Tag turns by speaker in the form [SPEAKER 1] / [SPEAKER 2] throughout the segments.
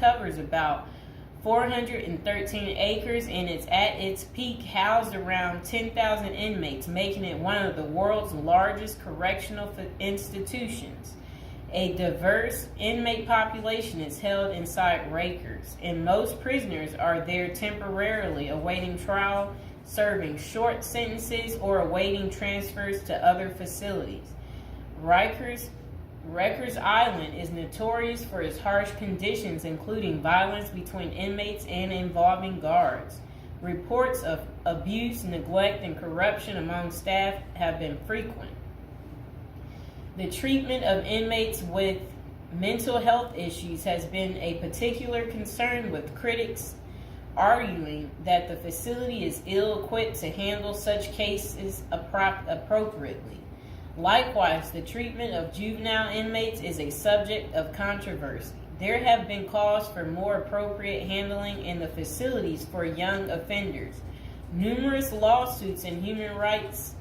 [SPEAKER 1] covers about 413 acres and it's at its peak housed around 10,000 inmates, making it one of the world's largest correctional institutions. A diverse inmate population is held inside Rikers, and most prisoners are there temporarily awaiting trial, serving short sentences, or awaiting transfers to other facilities. Rikers Island is notorious for its harsh conditions, including violence between inmates and involving guards. Reports of abuse, neglect, and corruption among staff have been frequent. The treatment of inmates with mental health issues has been a particular concern, with critics arguing that the facility is ill-equipped to handle such cases appropriately. Likewise, the treatment of juvenile inmates is a subject of controversy. There have been calls for more appropriate handling in the facilities for young offenders. Numerous lawsuits and human rights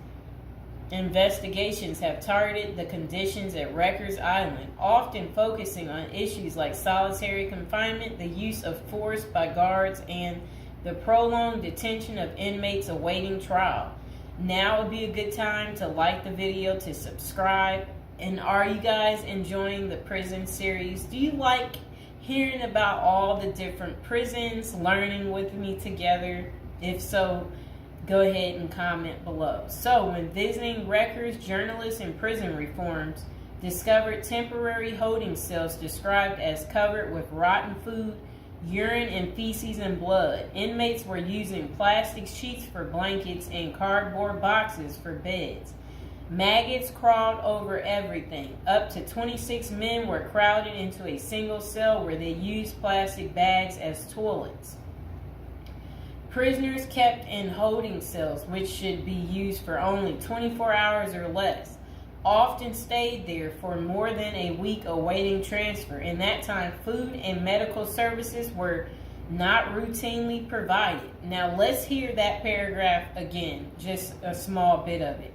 [SPEAKER 1] investigations have targeted the conditions at Rikers Island, often focusing on issues like solitary confinement, the use of force by guards, and the prolonged detention of inmates awaiting trial. Now would be a good time to like the video, to subscribe. And are you guys enjoying the prison series? Do you like hearing about all the different prisons, learning with me together? If so, go ahead and comment below. So, when visiting Rikers, journalists and prison reforms discovered temporary holding cells described as covered with rotten food, urine and feces and blood. Inmates were using plastic sheets for blankets and cardboard boxes for beds. Maggots crawled over everything. Up to 26 men were crowded into a single cell where they used plastic bags as toilets. Prisoners kept in holding cells, which should be used for only 24 hours or less, often stayed there for more than a week awaiting transfer. In that time, food and medical services were not routinely provided. Now let's hear that paragraph again, just a small bit of it.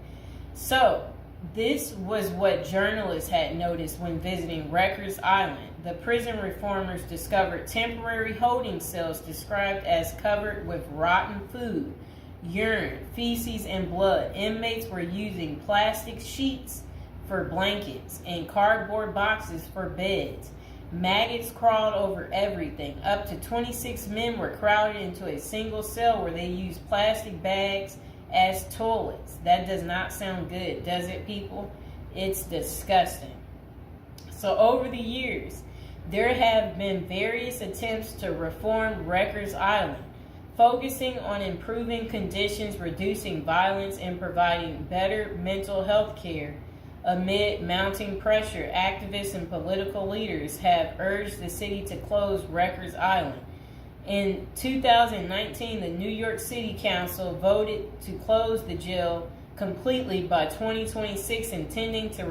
[SPEAKER 1] So, this was what journalists had noticed when visiting Rikers Island. The prison reformers discovered temporary holding cells described as covered with rotten food, urine, feces, and blood. Inmates were using plastic sheets for blankets and cardboard boxes for beds. Maggots crawled over everything. Up to 26 men were crowded into a single cell where they used plastic bags as toilets. That does not sound good, does it, people? It's disgusting. So over the years, there have been various attempts to reform Rikers Island, focusing on improving conditions, reducing violence, and providing better mental health care. Amid mounting pressure, activists and political leaders have urged the city to close Rikers Island. In 2019, the New York City Council voted to close the jail completely by 2026, intending to